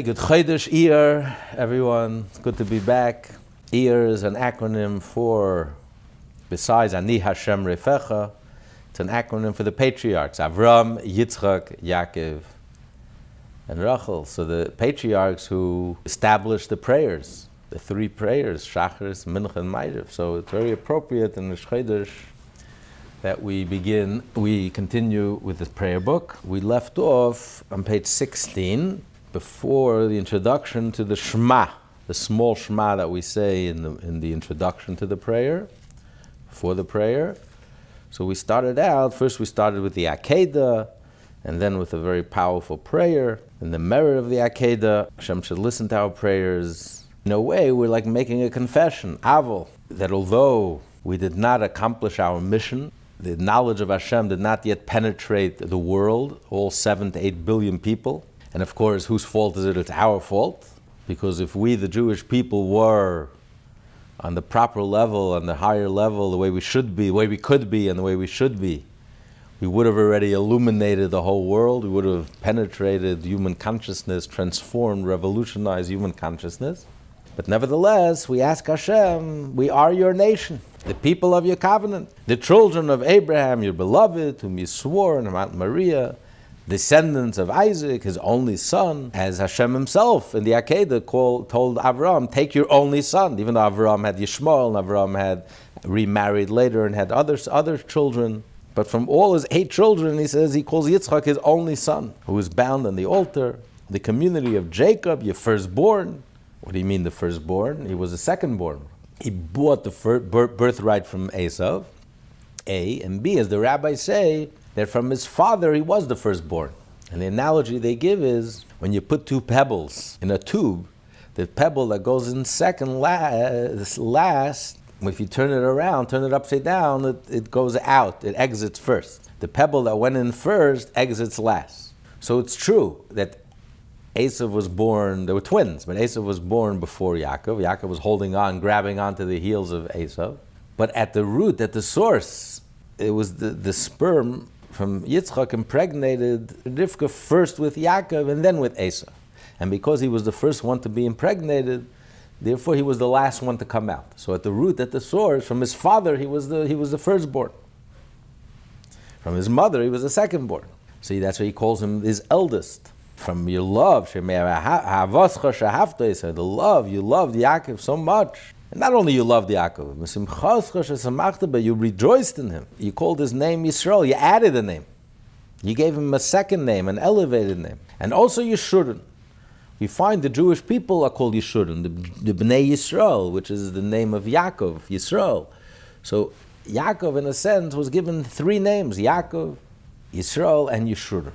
Okay, good Chodesh Iyar, everyone. It's good to be back. Iyar is an acronym for, besides Ani Hashem Refecha, it's an acronym for the Patriarchs, Avraham, Yitzchak, Yaakov, and Rachel. So the Patriarchs who established the prayers, the three prayers, Shacharis, Mincha, and Ma'ariv. So it's very appropriate in the Chodesh that we continue with this prayer book. We left off on page 16, before the introduction to the Shema, the small Shema that we say in the introduction to the prayer, before the prayer. So we started with the Akedah, and then with a very powerful prayer. And the merit of the Akedah, Hashem should listen to our prayers. In a way, we're like making a confession, Aval, that although we did not accomplish our mission, the knowledge of Hashem did not yet penetrate the world, all 7 to 8 billion people. And of course, whose fault is it? It's our fault. Because if we, the Jewish people, were on the proper level, on the higher level, the way we should be, the way we could be, and the way we should be, we would have already illuminated the whole world. We would have penetrated human consciousness, transformed, revolutionized human consciousness. But nevertheless, we ask Hashem, we are your nation, the people of your covenant, the children of Abraham, your beloved, whom you swore on Mount Moriah, descendants of Isaac, his only son, as Hashem himself in the Akedah told Avraham, take your only son, even though Avraham had Yishmael and Avraham had remarried later and had other children. But from all his 8 children, he calls Yitzchak his only son, who was bound on the altar, the community of Jacob, your firstborn. What do you mean the firstborn? He was the secondborn. He bought the birthright from Esav, A, and B, as the rabbis say, that from his father he was the firstborn. And the analogy they give is, when you put 2 pebbles in a tube, the pebble that goes in second last, if you turn it around, turn it upside down, it goes out, it exits first. The pebble that went in first exits last. So it's true that Esav was born, they were twins, but Esav was born before Yaakov. Yaakov was holding on, grabbing onto the heels of Esav. But at the root, at the source, it was the sperm from Yitzchak impregnated Rivka first with Yaakov and then with Esav. And because he was the first one to be impregnated, therefore he was the last one to come out. So at the root, at the source, from his father he was the firstborn. From his mother he was the secondborn. See, that's why he calls him his eldest. From your love, the love, you loved Yaakov so much. And not only you loved Yaakov, but you rejoiced in him. You called his name Yisrael. You added a name. You gave him a second name, an elevated name. And also Yeshurun. We find the Jewish people are called Yeshurun, the Bnei Yisrael, which is the name of Yaakov, Yisrael. So Yaakov, in a sense, was given 3 names, Yaakov, Yisrael, and Yeshurun.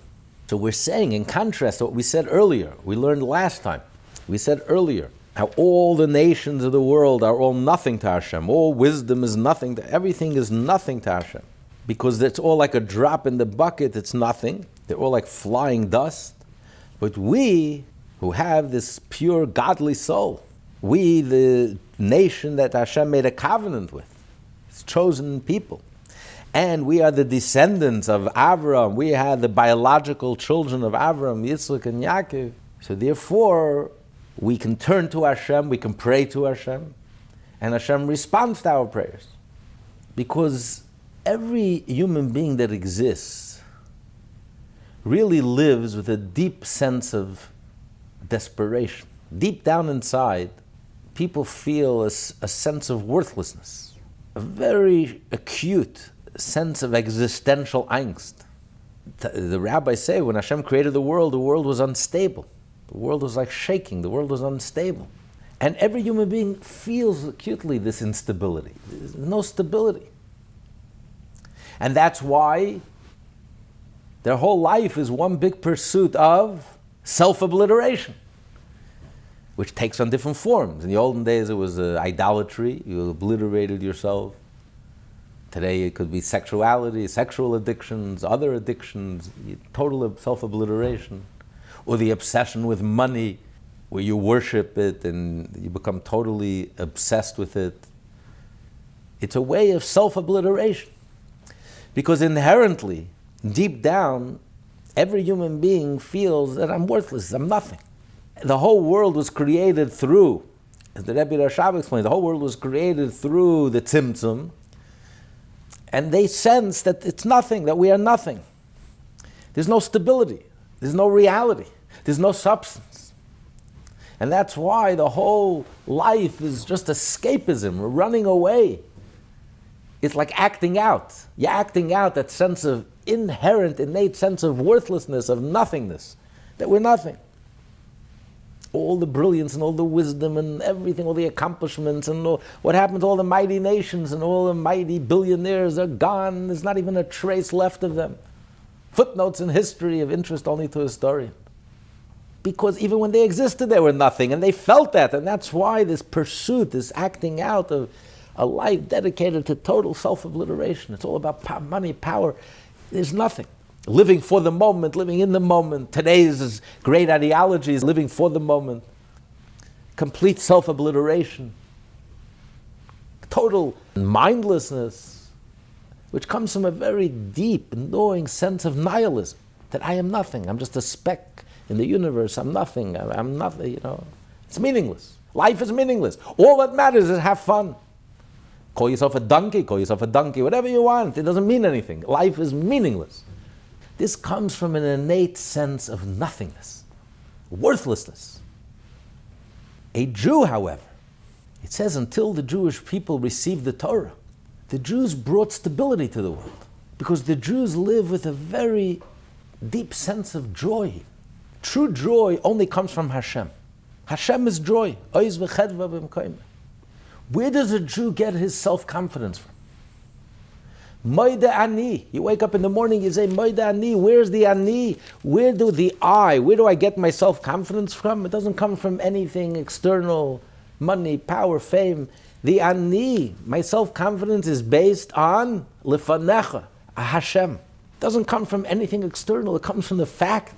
So we're saying, in contrast to what we said earlier, we learned last time, we said earlier, how all the nations of the world are all nothing to Hashem. All wisdom is nothing, everything is nothing to Hashem. Because it's all like a drop in the bucket, it's nothing. They're all like flying dust. But we, who have this pure godly soul, we, the nation that Hashem made a covenant with, His chosen people, and we are the descendants of Avraham, we are the biological children of Avraham, Yitzchak, and Yaakov. So therefore, we can turn to Hashem, we can pray to Hashem, and Hashem responds to our prayers. Because every human being that exists really lives with a deep sense of desperation. Deep down inside, people feel a sense of worthlessness, a very acute sense of existential angst. The rabbis say when Hashem created the world was unstable. The world was like shaking, the world was unstable. And every human being feels acutely this instability. There's no stability. And that's why their whole life is one big pursuit of self-obliteration, which takes on different forms. In the olden days it was idolatry, you obliterated yourself. Today it could be sexuality, sexual addictions, other addictions, total self-obliteration. Or the obsession with money, where you worship it and you become totally obsessed with it. It's a way of self-obliteration. Because inherently, deep down, every human being feels that I'm worthless, I'm nothing. The whole world was created through, as the Rebbe Rashab explained, the whole world was created through the Tzimtzum, and they sense that it's nothing, that we are nothing. There's no stability, there's no reality, there's no substance. And that's why the whole life is just escapism, we're running away. It's like acting out. You're acting out that sense of inherent, innate sense of worthlessness, of nothingness, that we're nothing. All the brilliance and all the wisdom and everything, all the accomplishments and all, what happened to all the mighty nations and all the mighty billionaires are gone. There's not even a trace left of them. Footnotes in history of interest only to historians. Because even when they existed, they were nothing, and they felt that, and that's why this pursuit, this acting out of a life dedicated to total self-obliteration. It's all about money, power. There's nothing. Living for the moment, living in the moment. Today's great ideology is living for the moment. Complete self-obliteration. Total mindlessness, which comes from a very deep, gnawing sense of nihilism. That I am nothing. I'm just a speck in the universe. I'm nothing. I'm nothing, It's meaningless. Life is meaningless. All that matters is have fun. Call yourself a donkey, whatever you want. It doesn't mean anything. Life is meaningless. This comes from an innate sense of nothingness, worthlessness. A Jew, however, it says until the Jewish people received the Torah, the Jews brought stability to the world because the Jews live with a very deep sense of joy. True joy only comes from Hashem. Hashem is joy. Where does a Jew get his self-confidence from? Moida ani. You wake up in the morning, you say, Moida ani. Where's the ani? Where do I get my self-confidence from? It doesn't come from anything external, money, power, fame. The ani, my self-confidence is based on lefanecha, Hashem. It doesn't come from anything external. It comes from the fact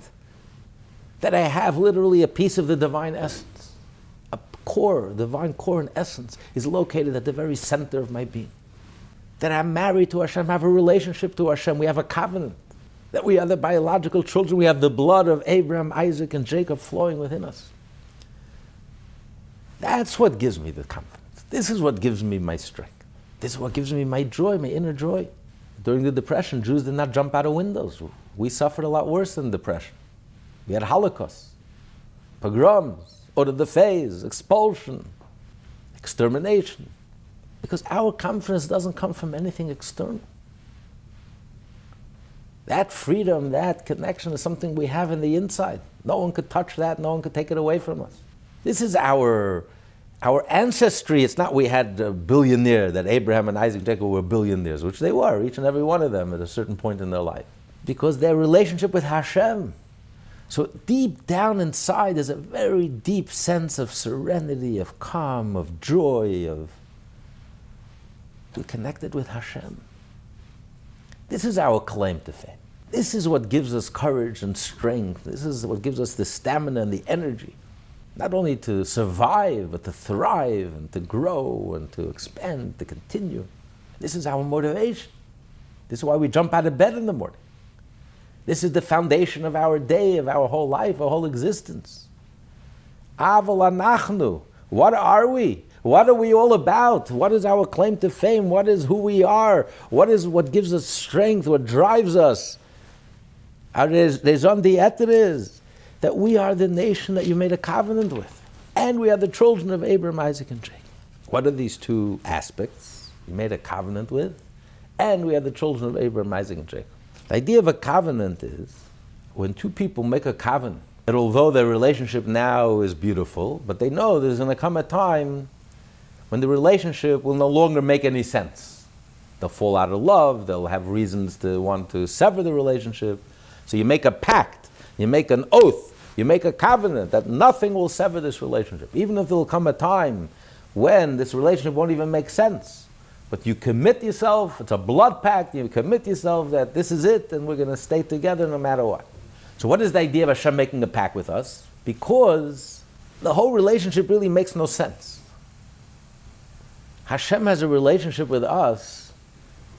that I have literally a piece of the divine essence. Divine core and essence is located at the very center of my being. That I'm married to Hashem, I have a relationship to Hashem, we have a covenant. That we are the biological children, we have the blood of Abraham, Isaac, and Jacob flowing within us. That's what gives me the confidence. This is what gives me my strength. This is what gives me my joy, my inner joy. During the Depression, Jews did not jump out of windows. We suffered a lot worse than Depression. We had Holocaust, pogroms, order de phase, expulsion, extermination. Because our confidence doesn't come from anything external. That freedom, that connection is something we have in the inside. No one could touch that, no one could take it away from us. This is our ancestry. It's not we had a billionaire, that Abraham and Isaac and Jacob were billionaires, which they were, each and every one of them at a certain point in their life. Because their relationship with Hashem. So deep down inside is a very deep sense of serenity, of calm, of joy, of we're connected with Hashem. This is our claim to fame. This is what gives us courage and strength. This is what gives us the stamina and the energy, not only to survive, but to thrive and to grow and to expand, to continue. This is our motivation. This is why we jump out of bed in the morning. This is the foundation of our day, of our whole life, our whole existence. Aval Anachnu. What are we? What are we all about? What is our claim to fame? What is who we are? What is what gives us strength? What drives us? Raison d'etre is that we are the nation that you made a covenant with. And we are the children of Abraham, Isaac, and Jacob. What are these two aspects? You made a covenant with, and we are the children of Abraham, Isaac, and Jacob. The idea of a covenant is when two people make a covenant, that although their relationship now is beautiful, but they know there's going to come a time when the relationship will no longer make any sense. They'll fall out of love, they'll have reasons to want to sever the relationship. So you make a pact, you make an oath, you make a covenant that nothing will sever this relationship. Even if there will come a time when this relationship won't even make sense. But you commit yourself, it's a blood pact, you commit yourself that this is it and we're going to stay together no matter what. So what is the idea of Hashem making a pact with us? Because the whole relationship really makes no sense. Hashem has a relationship with us.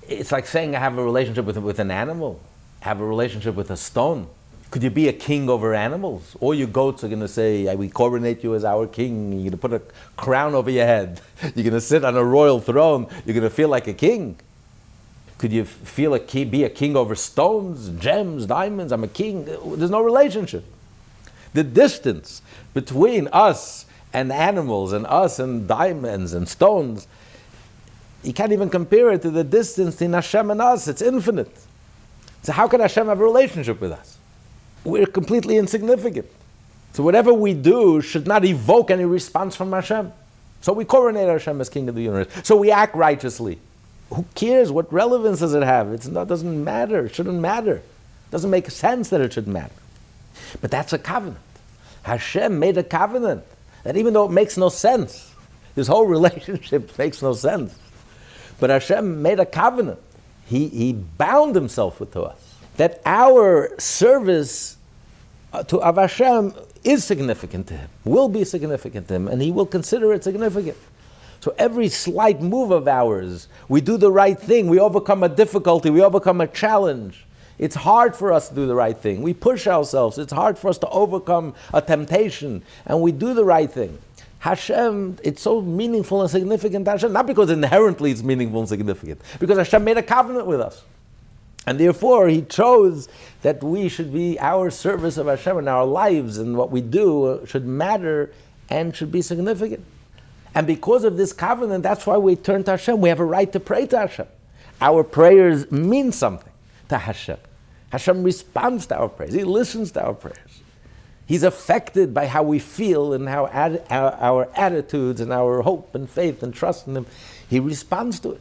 It's like saying I have a relationship with an animal, I have a relationship with a stone. Could you be a king over animals? All your goats are going to say, we coronate you as our king. You're going to put a crown over your head. You're going to sit on a royal throne. You're going to feel like a king. Could you feel be a king over stones, gems, diamonds? I'm a king. There's no relationship. The distance between us and animals and us and diamonds and stones, you can't even compare it to the distance between Hashem and us. It's infinite. So how can Hashem have a relationship with us? We're completely insignificant. So whatever we do should not evoke any response from Hashem. So we coronate Hashem as King of the universe. So we act righteously. Who cares? What relevance does it have? It doesn't matter. It shouldn't matter. It doesn't make sense that it should matter. But that's a covenant. Hashem made a covenant that even though it makes no sense, this whole relationship makes no sense, but Hashem made a covenant. He bound himself to us. That our service to Hashem is significant to him, will be significant to him, and he will consider it significant. So every slight move of ours, we do the right thing, we overcome a difficulty, we overcome a challenge. It's hard for us to do the right thing. We push ourselves. It's hard for us to overcome a temptation, and we do the right thing. Hashem, it's so meaningful and significant to Hashem, not because inherently it's meaningful and significant, because Hashem made a covenant with us. And therefore, he chose that we should be, our service of Hashem in our lives and what we do should matter and should be significant. And because of this covenant, that's why we turn to Hashem. We have a right to pray to Hashem. Our prayers mean something to Hashem. Hashem responds to our prayers. He listens to our prayers. He's affected by how we feel and how our attitudes and our hope and faith and trust in him. He responds to it.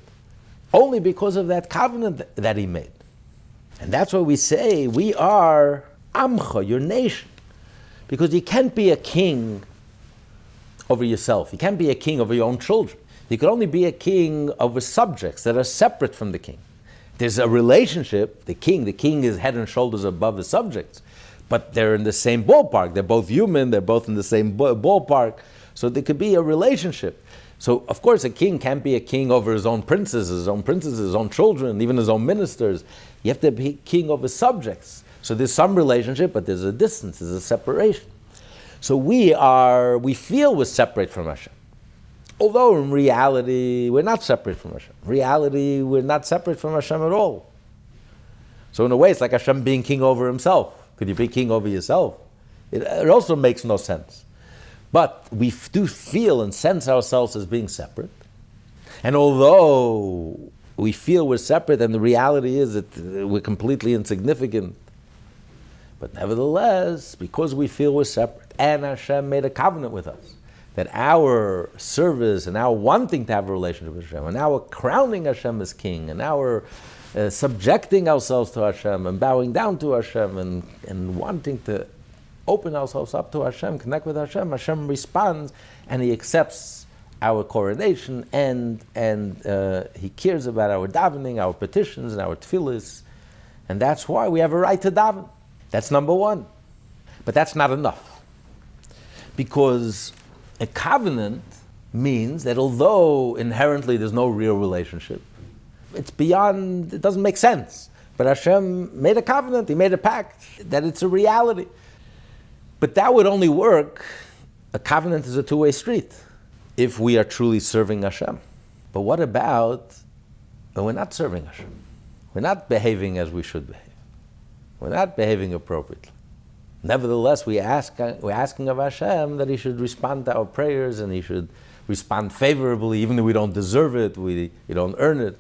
Only because of that covenant that he made. And that's why we say, we are Amcha, your nation. Because you can't be a king over yourself. You can't be a king over your own children. You can only be a king over subjects that are separate from the king. There's a relationship, the king is head and shoulders above the subjects, but they're in the same ballpark. They're both human, they're both in the same ballpark, so there could be a relationship. So, of course, a king can't be a king over his own princes, his own children, even his own ministers. You have to be king over subjects. So there's some relationship, but there's a distance, there's a separation. So we feel we're separate from Hashem. Although in reality, we're not separate from Hashem. In reality, we're not separate from Hashem at all. So in a way, it's like Hashem being king over himself. Could you be king over yourself? It also makes no sense. But we do feel and sense ourselves as being separate. And although we feel we're separate, and the reality is that we're completely insignificant, but nevertheless, because we feel we're separate, and Hashem made a covenant with us, that our service and our wanting to have a relationship with Hashem, and our crowning Hashem as king, and our subjecting ourselves to Hashem, and bowing down to Hashem, and wanting to open ourselves up to Hashem, connect with Hashem, Hashem responds, and he accepts our coronation, and he cares about our davening, our petitions, and our tefillas, and that's why we have a right to daven. That's number one. But that's not enough. Because a covenant means that although inherently there's no real relationship, it's beyond, it doesn't make sense. But Hashem made a covenant, he made a pact, that it's a reality. But that would only work, a covenant is a two-way street, if we are truly serving Hashem. But what about when we're not serving Hashem? We're not behaving as we should behave. We're not behaving appropriately. Nevertheless, we're asking of Hashem that he should respond to our prayers, and he should respond favorably, even though we don't deserve it, we don't earn it.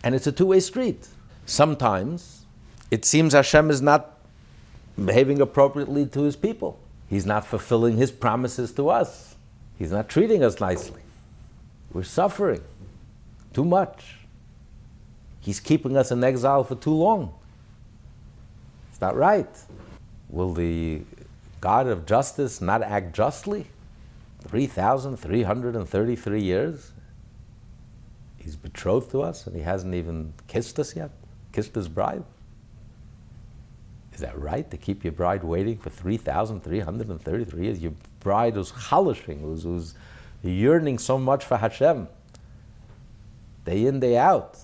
And it's a two-way street. Sometimes it seems Hashem is not behaving appropriately to his people. He's not fulfilling his promises to us. He's not treating us nicely. We're suffering too much. He's keeping us in exile for too long. It's not right. Will the God of justice not act justly? 3,333 years. He's betrothed to us and he hasn't even kissed us yet, kissed his bride. Is that right, to keep your bride waiting for 3,333 years? Your bride who's chalashing, who's yearning so much for Hashem, day in, day out.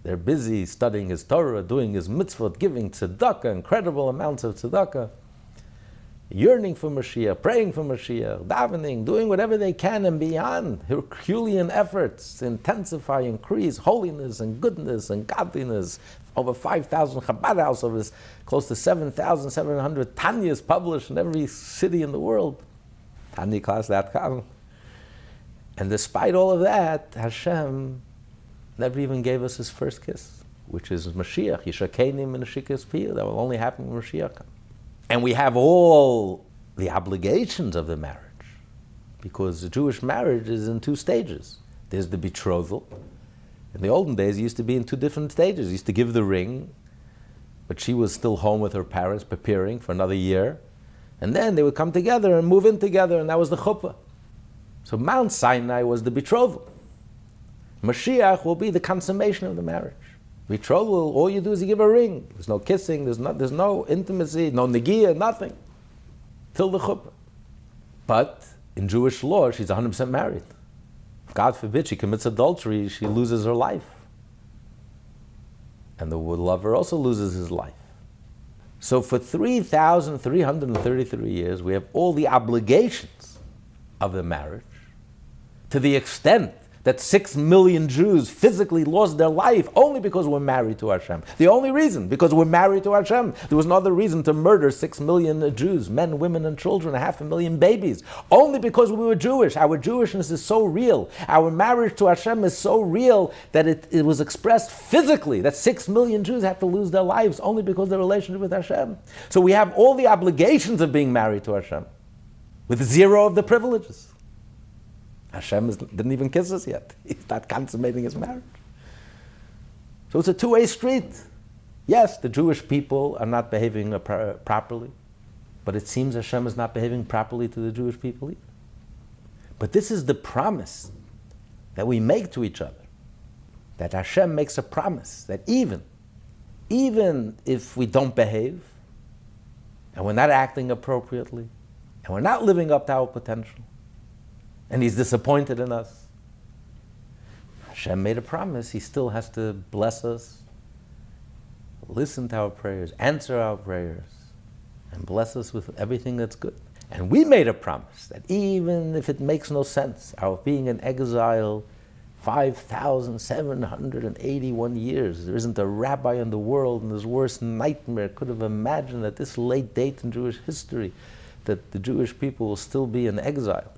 They're busy studying his Torah, doing his mitzvot, giving tzedakah, incredible amounts of tzedakah, yearning for Mashiach, praying for Mashiach, davening, doing whatever they can and beyond, Herculean efforts to intensify, increase holiness and goodness and godliness. Over 5,000 Chabad houses, close to 7,700 Tanyas published in every city in the world. TanyaClass.com. And despite all of that, Hashem never even gave us his first kiss, which is Mashiach. Yishakenim and Neshikas Piyah. That will only happen when Mashiach comes. And we have all the obligations of the marriage, because the Jewish marriage is in two stages. There's the betrothal. In the olden days, it used to be in two different stages. You used to give the ring, but she was still home with her parents, preparing for another year. And then they would come together and move in together, and that was the chuppah. So Mount Sinai was the betrothal. Mashiach will be the consummation of the marriage. Betrothal, all you do is you give a ring. There's no kissing, there's no intimacy, no negiah, nothing, till the chuppah. But in Jewish law, she's 100% married. God forbid she commits adultery, she loses her life. And the lover also loses his life. So for 3,333 years, we have all the obligations of the marriage, to the extent that 6 million Jews physically lost their life only because we're married to Hashem. The only reason, because we're married to Hashem. There was no other reason to murder 6 million Jews, men, women, and children, 500,000 babies, only because we were Jewish. Our Jewishness is so real. Our marriage to Hashem is so real that it was expressed physically, that 6 million Jews had to lose their lives only because of their relationship with Hashem. So we have all the obligations of being married to Hashem, with zero of the privileges. Hashem didn't even kiss us yet. He's not consummating his marriage. So it's a two-way street. Yes, the Jewish people are not behaving properly, but it seems Hashem is not behaving properly to the Jewish people either. But this is the promise that we make to each other, that Hashem makes a promise that even if we don't behave, and we're not acting appropriately, and we're not living up to our potential, and he's disappointed in us, Hashem made a promise. He still has to bless us, listen to our prayers, answer our prayers, and bless us with everything that's good. And we made a promise that even if it makes no sense, our being in exile 5,781 years, there isn't a rabbi in the world in his worst nightmare could have imagined at this late date in Jewish history that the Jewish people will still be in exile.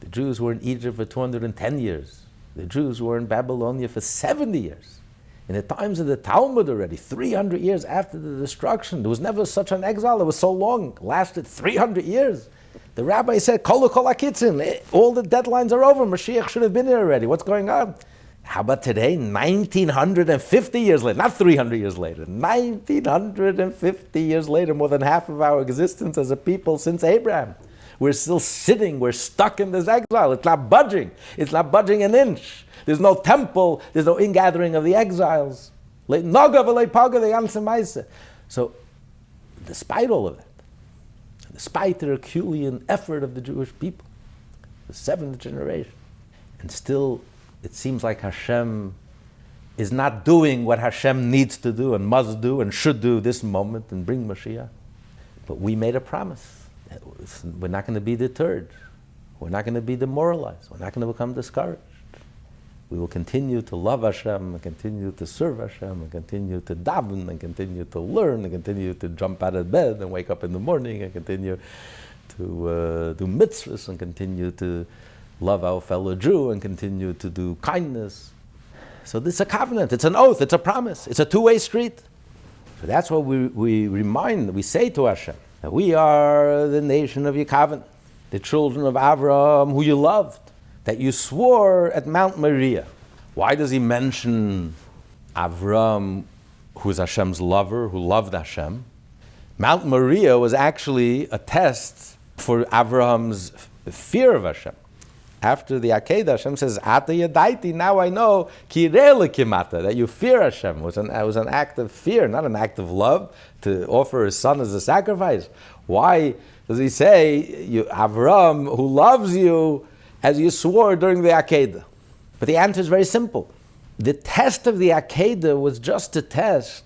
The Jews were in Egypt for 210 years. The Jews were in Babylonia for 70 years. In the times of the Talmud already, 300 years after the destruction, there was never such an exile. It was so long, lasted 300 years. The rabbi said, Kol akitzin, all the deadlines are over. Mashiach should have been here already. What's going on? How about today, 1,950 years later, not 300 years later, 1,950 years later, more than half of our existence as a people since Abraham. We're still sitting, we're stuck in this exile. It's not budging. It's not budging an inch. There's no temple, there's no ingathering of the exiles. So, despite all of that, despite the Herculean effort of the Jewish people, the 7th generation, and still it seems like Hashem is not doing what Hashem needs to do and must do and should do this moment and bring Mashiach. But we made a promise. We're not going to be deterred. We're not going to be demoralized. We're not going to become discouraged. We will continue to love Hashem, and continue to serve Hashem, and continue to daven, and continue to learn, and continue to jump out of bed and wake up in the morning, and continue to do mitzvahs, and continue to love our fellow Jew, and continue to do kindness. So this is a covenant, it's an oath, it's a promise, it's a two-way street. So that's what we say to Hashem, that we are the nation of Yaakov, the children of Avraham who you loved, that you swore at Mount Moriah. Why does he mention Avraham, who is Hashem's lover, who loved Hashem? Mount Moriah was actually a test for Avraham's fear of Hashem. After the Akedah, Hashem says, Ata yadaiti, now I know, kirele kimata, that you fear Hashem. It was an act of fear, not an act of love, to offer his son as a sacrifice. Why does he say, Avraham, who loves you, as you swore during the Akedah? But the answer is very simple. the test of the Akedah was just to test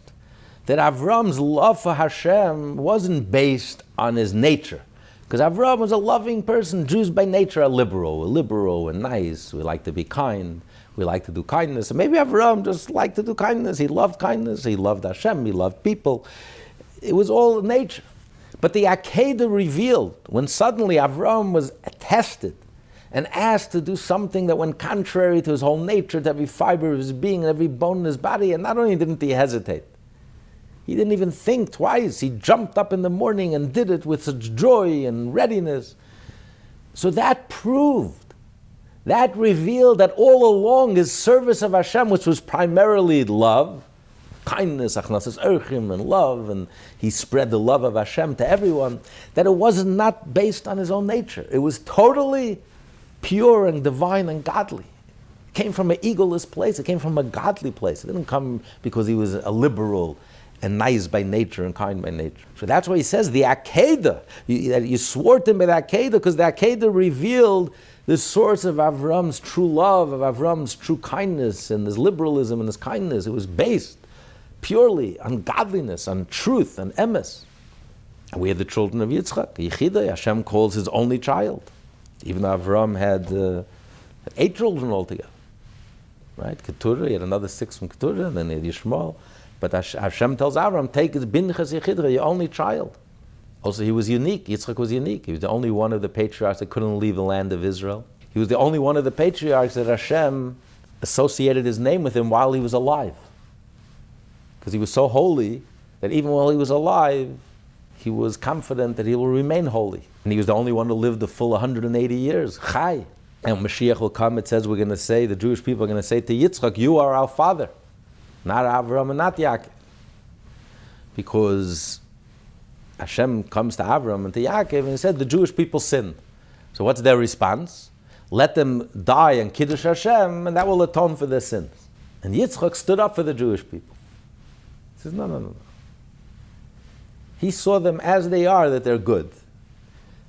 that Avram's love for Hashem wasn't based on his nature. Because Avram was a loving person. Jews by nature are liberal. We're liberal and nice. We like to be kind. We like to do kindness. And maybe Avram just liked to do kindness. He loved kindness. He loved Hashem. He loved people. It was all nature. But the Akedah revealed when suddenly Avram was tested and asked to do something that went contrary to his whole nature, to every fiber of his being and every bone in his body. And not only didn't he hesitate, he didn't even think twice. He jumped up in the morning and did it with such joy and readiness. So that proved, that revealed that all along his service of Hashem, which was primarily love, kindness, achnasas erchim, and love, and he spread the love of Hashem to everyone, that it was not based on his own nature. It was totally pure and divine and godly. It came from an egoless place. It came from a godly place. It didn't come because he was a liberal and nice by nature and kind by nature. So that's why he says the Akedah. You swore to him by the Akedah because the Akedah revealed the source of Avram's true love, of Avram's true kindness and his liberalism and his kindness. It was based purely on godliness, on truth, and emes. And we are the children of Yitzchak. Yechida, Hashem calls his only child. Even though Avram had 8 children altogether. Right? Keturah, he had another 6 from Keturah, and then he had Yishmael. But Hashem tells Avram, take his binchas Yechidra, your only child. Also, he was unique. Yitzchak was unique. He was the only one of the patriarchs that couldn't leave the land of Israel. He was the only one of the patriarchs that Hashem associated his name with him while he was alive. Because he was so holy that even while he was alive, he was confident that he will remain holy. And he was the only one to live the full 180 years. Chai. And when Mashiach will come, it says we're going to say, the Jewish people are going to say to Yitzchak, you are our father. Not Avraham and not Yaakov. Because Hashem comes to Avraham and to Yaakov and he said, the Jewish people sin. So what's their response? Let them die and Kiddush Hashem, and that will atone for their sins. And Yitzchak stood up for the Jewish people. He says, no. He saw them as they are, that they're good.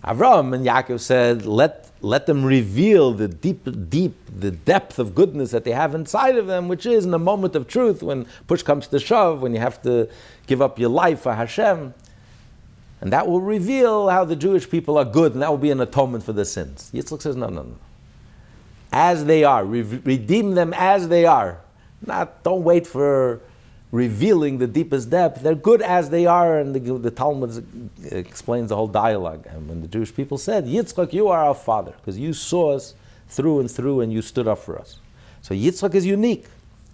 Avraham and Yaakov said, let them reveal the the depth of goodness that they have inside of them, which is in the moment of truth, when push comes to shove, when you have to give up your life for Hashem. And that will reveal how the Jewish people are good, and that will be an atonement for their sins. Yitzchak says, no. As they are, redeem them as they are. Don't wait for revealing the deepest depth. They're good as they are, and the Talmud explains the whole dialogue. And when the Jewish people said, Yitzchak, you are our father, because you saw us through and through, and you stood up for us. So Yitzchak is unique.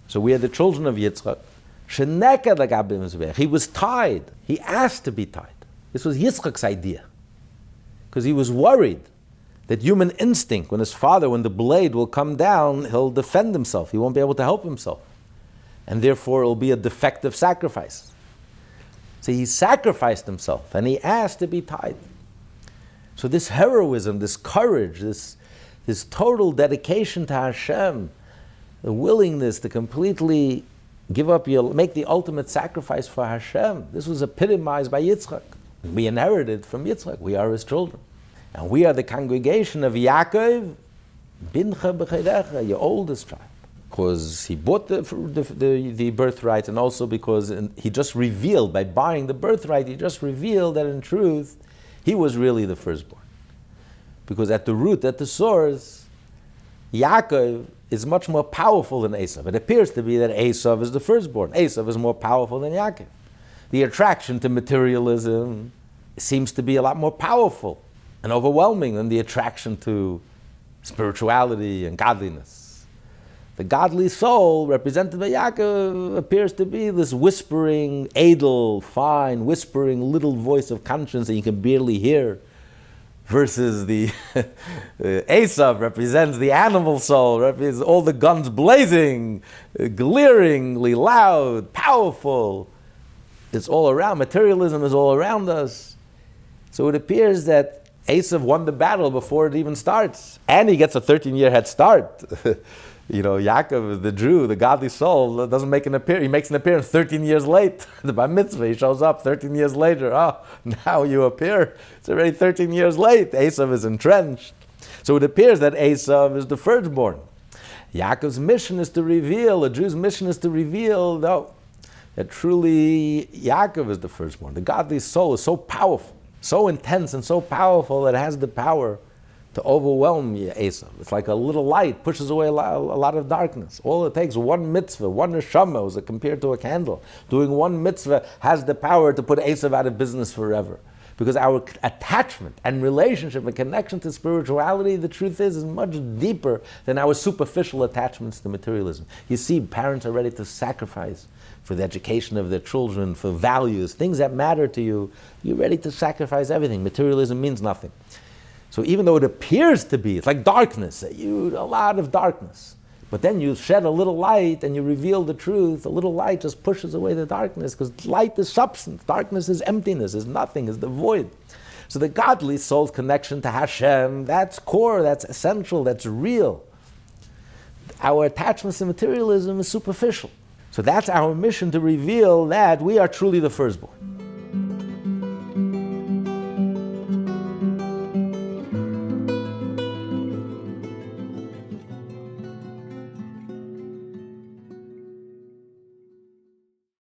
So we are the children of Yitzchak. He was tied. He asked to be tied. This was Yitzchak's idea. Because he was worried that human instinct, when the blade will come down, he'll defend himself. He won't be able to help himself. And therefore it will be a defective sacrifice. So he sacrificed himself and he asked to be tied. So this heroism, this courage, this total dedication to Hashem, the willingness to completely give up make the ultimate sacrifice for Hashem, this was epitomized by Yitzchak. We inherited from Yitzchak. We are his children. And we are the congregation of Yaakov, Bincha B'chayrecha, your oldest child. Because he bought the birthright, and also because he just revealed, by buying the birthright, he just revealed that in truth, he was really the firstborn. Because at the root, at the source, Yaakov is much more powerful than Esav. It appears to be that Esav is the firstborn. Esav is more powerful than Yaakov. The attraction to materialism seems to be a lot more powerful and overwhelming than the attraction to spirituality and godliness. The godly soul, represented by Yaakov, appears to be this whispering, edel, fine, whispering little voice of conscience that you can barely hear, versus the Esav represents the animal soul, represents all the guns blazing, glaringly loud, powerful. It's all around. Materialism is all around us. So it appears that Esav won the battle before it even starts. And he gets a 13-year head start. Yaakov, the Jew, the godly soul, doesn't make an appearance. He makes an appearance 13 years late. The Bar Mitzvah, he shows up 13 years later. Now you appear. It's already 13 years late. Esav is entrenched. So it appears that Esav is the firstborn. Yaakov's mission is to reveal, a Jew's mission is to reveal that truly Yaakov is the firstborn. The godly soul is so powerful, so intense and so powerful that it has the power to overwhelm Esav. It's like a little light pushes away a lot of darkness. All it takes, one mitzvah, one neshama, was compared to a candle. Doing one mitzvah has the power to put Esav out of business forever. Because our attachment and relationship and connection to spirituality, the truth is much deeper than our superficial attachments to materialism. You see, parents are ready to sacrifice for the education of their children, for values, things that matter to you. You're ready to sacrifice everything. Materialism means nothing. So even though it appears to be, it's like darkness, a lot of darkness. But then you shed a little light and you reveal the truth. A little light just pushes away the darkness, because light is substance. Darkness is emptiness, is nothing, is the void. So the godly soul's connection to Hashem, that's core, that's essential, that's real. Our attachments to materialism is superficial. So that's our mission, to reveal that we are truly the firstborn.